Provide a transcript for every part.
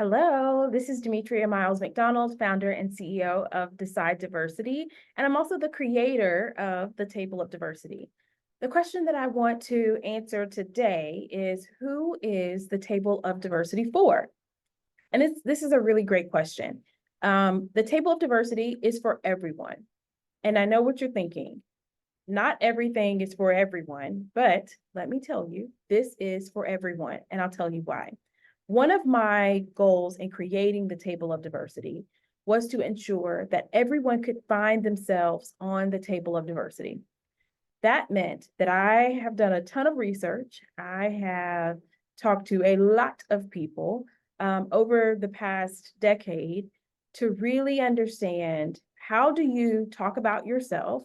Hello, this is Demetria Miles-McDonald, founder and CEO of Decide Diversity, and I'm also the creator of the Table of Diversity. The question that I want to answer today is, who is the Table of Diversity for? And this is a really great question. The Table of Diversity is for everyone. And I know what you're thinking. Not everything is for everyone, but let me tell you, this is for everyone, and I'll tell you why. One of my goals in creating the Table of Diversity was to ensure that everyone could find themselves on the Table of Diversity. That meant that I have done a ton of research. I have talked to a lot of people over the past decade to really understand, how do you talk about yourself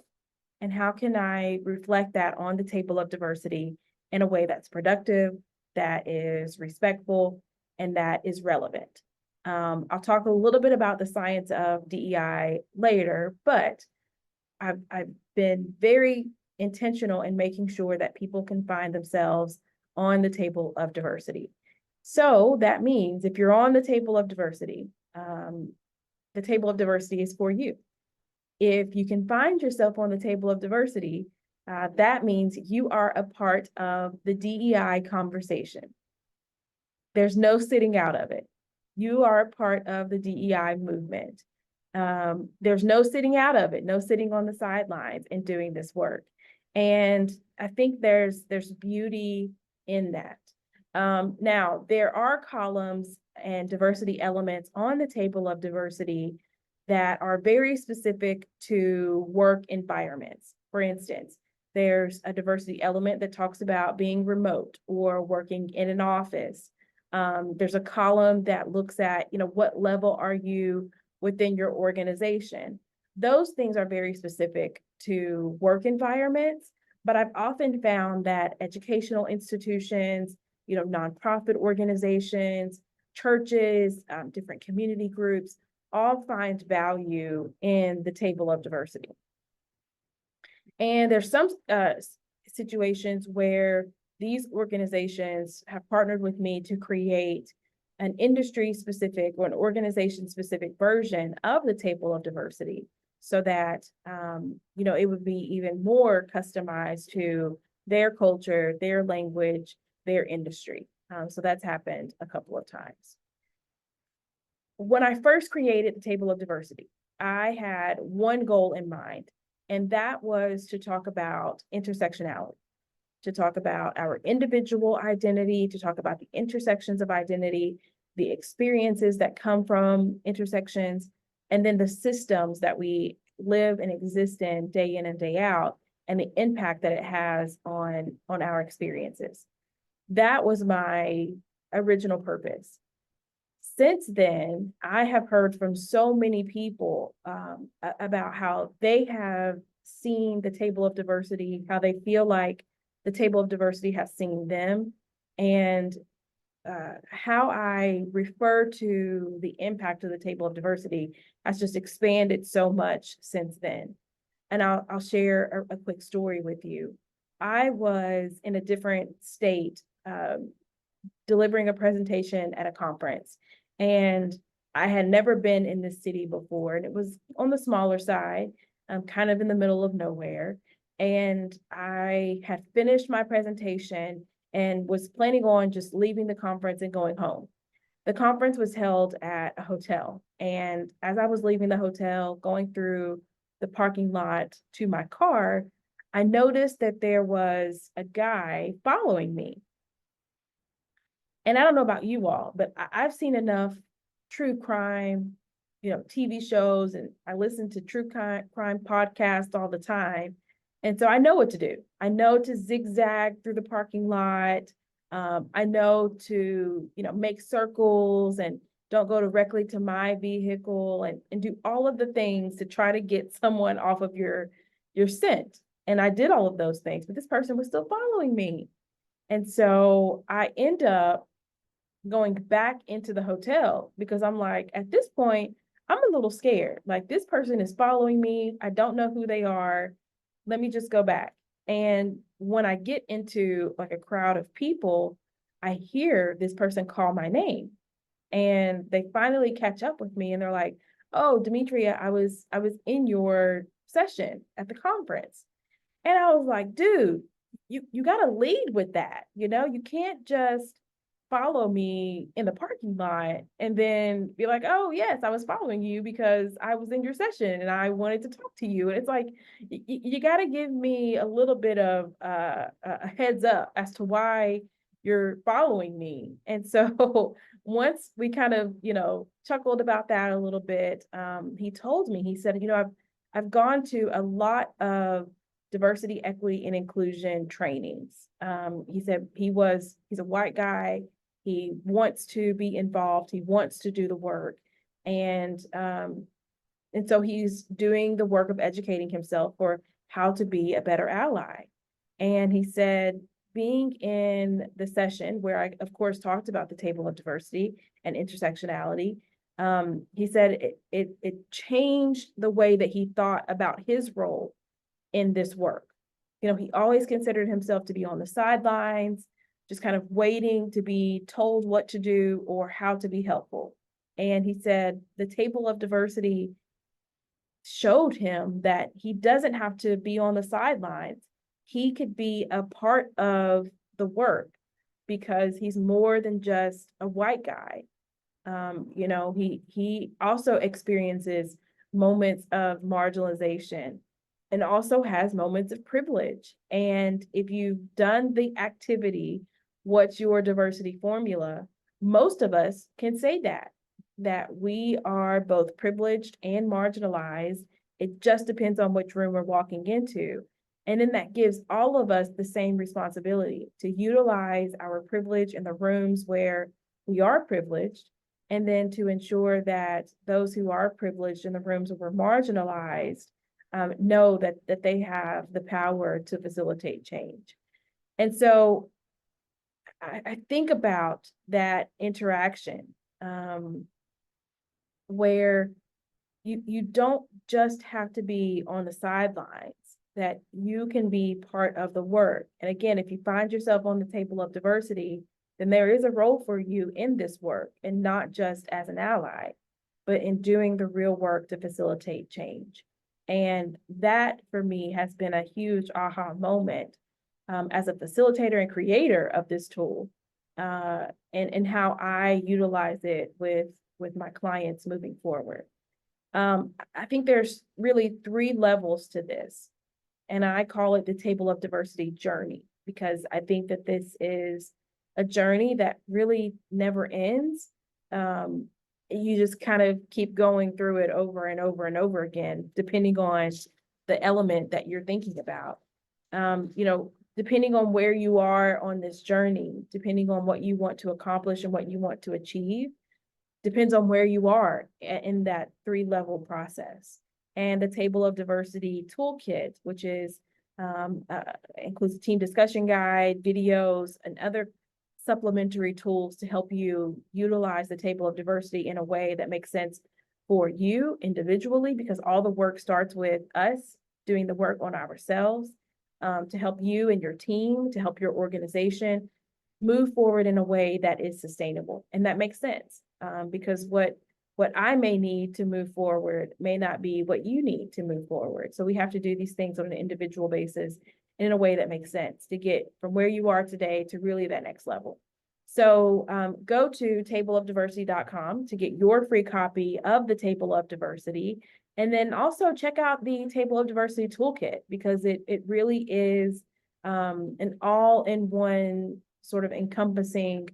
and how can I reflect that on the Table of Diversity in a way that's productive, that is respectful, and that is relevant. I'll talk a little bit about the science of DEI later, but I've been very intentional in making sure that people can find themselves on the Table of Diversity. So that means if you're on the Table of Diversity, the Table of Diversity is for you. If you can find yourself on the Table of Diversity, that means you are a part of the DEI conversation. There's no sitting out of it. You are a part of the DEI movement. There's no sitting out of it, no sitting on the sidelines and doing this work. And I think there's beauty in that. Now, there are columns and diversity elements on the Table of Diversity that are very specific to work environments. For instance, there's a diversity element that talks about being remote or working in an office. There's a column that looks at, what level are you within your organization? Those things are very specific to work environments, but I've often found that educational institutions, nonprofit organizations, churches, different community groups, all find value in the Table of Diversity. And there's some situations where these organizations have partnered with me to create an industry-specific or an organization-specific version of the Table of Diversity, so that it would be even more customized to their culture, their language, their industry. So that's happened a couple of times. When I first created the Table of Diversity, I had one goal in mind, and that was to talk about intersectionality, to talk about our individual identity, to talk about the intersections of identity, the experiences that come from intersections, and then the systems that we live and exist in and day out, and the impact that it has on our experiences. That was my original purpose. Since then, I have heard from so many people about how they have seen the Table of Diversity, how they feel like the Table of Diversity has seen them, and how I refer to the impact of the Table of Diversity has just expanded so much since then. And I'll share a quick story with you. I was in a different state delivering a presentation at a conference, and I had never been in this city before, and it was on the smaller side, kind of in the middle of nowhere. And I had finished my presentation and was planning on just leaving the conference and going home. The conference was held at a hotel. And as I was leaving the hotel, going through the parking lot to my car, I noticed that there was a guy following me. And I don't know about you all, but I've seen enough true crime, TV shows, and I listen to true crime podcasts all the time. And so I know what to do. I know to zigzag through the parking lot. I know to, make circles and don't go directly to my vehicle, and do all of the things to try to get someone off of your scent. And I did all of those things, but this person was still following me. And so I end up going back into the hotel because I'm like, at this point, I'm a little scared. Like, this person is following me. I don't know who they are. Let me just go back. And when I get into like a crowd of people, I hear this person call my name. And they finally catch up with me and they're like, oh, Demetria, I was in your session at the conference. And I was like, dude, you got to lead with that. You can't just follow me in the parking lot and then be like, oh, yes, I was following you because I was in your session and I wanted to talk to you. And it's like, you got to give me a little bit of a heads up as to why you're following me. And so once we kind of, chuckled about that a little bit, he told me, he said, I've gone to a lot of diversity, equity, and inclusion trainings. He said he's a white guy. He wants to be involved. He wants to do the work. And so he's doing the work of educating himself for how to be a better ally. And he said, being in the session where I, of course, talked about the table of diversity and intersectionality, he said it changed the way that he thought about his role in this work. He always considered himself to be on the sidelines, just kind of waiting to be told what to do or how to be helpful. And he said the table of diversity showed him that he doesn't have to be on the sidelines. He could be a part of the work because he's more than just a white guy. He also experiences moments of marginalization and also has moments of privilege. And if you've done the activity, what's your diversity formula? Most of us can say that we are both privileged and marginalized. It just depends on which room we're walking into. And then that gives all of us the same responsibility to utilize our privilege in the rooms where we are privileged, and then to ensure that those who are privileged in the rooms where we're marginalized know that they have the power to facilitate change. And so I think about that interaction where you don't just have to be on the sidelines, that you can be part of the work. And again, if you find yourself on the table of diversity, then there is a role for you in this work, and not just as an ally, but in doing the real work to facilitate change. And that for me has been a huge aha moment as a facilitator and creator of this tool, and how I utilize it with my clients moving forward. I think there's really 3 levels to this, and I call it the table of diversity journey, because I think that this is a journey that really never ends. You just kind of keep going through it over and over and over again, depending on the element that you're thinking about. Depending on where you are on this journey, depending on what you want to accomplish and what you want to achieve, depends on where you are in that 3-level process. And the table of diversity toolkit, which is includes a team discussion guide, videos, and other supplementary tools to help you utilize the table of diversity in a way that makes sense for you individually, because all the work starts with us doing the work on ourselves, to help you and your team, to help your organization move forward in a way that is sustainable and that makes sense, because what I may need to move forward may not be what you need to move forward. So we have to do these things on an individual basis in a way that makes sense to get from where you are today to really that next level. So go to tableofdiversity.com to get your free copy of the Table of Diversity. And then also check out the Table of Diversity Toolkit, because it really is an all-in-one sort of encompassing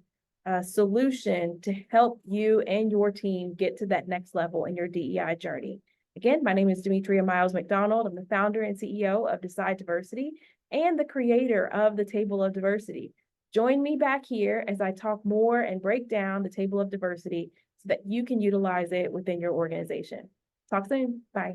solution to help you and your team get to that next level in your DEI journey. Again, my name is Demetria Miles-McDonald. I'm the founder and CEO of Decide Diversity and the creator of the Table of Diversity. Join me back here as I talk more and break down the Table of Diversity so that you can utilize it within your organization. Talk soon. Bye.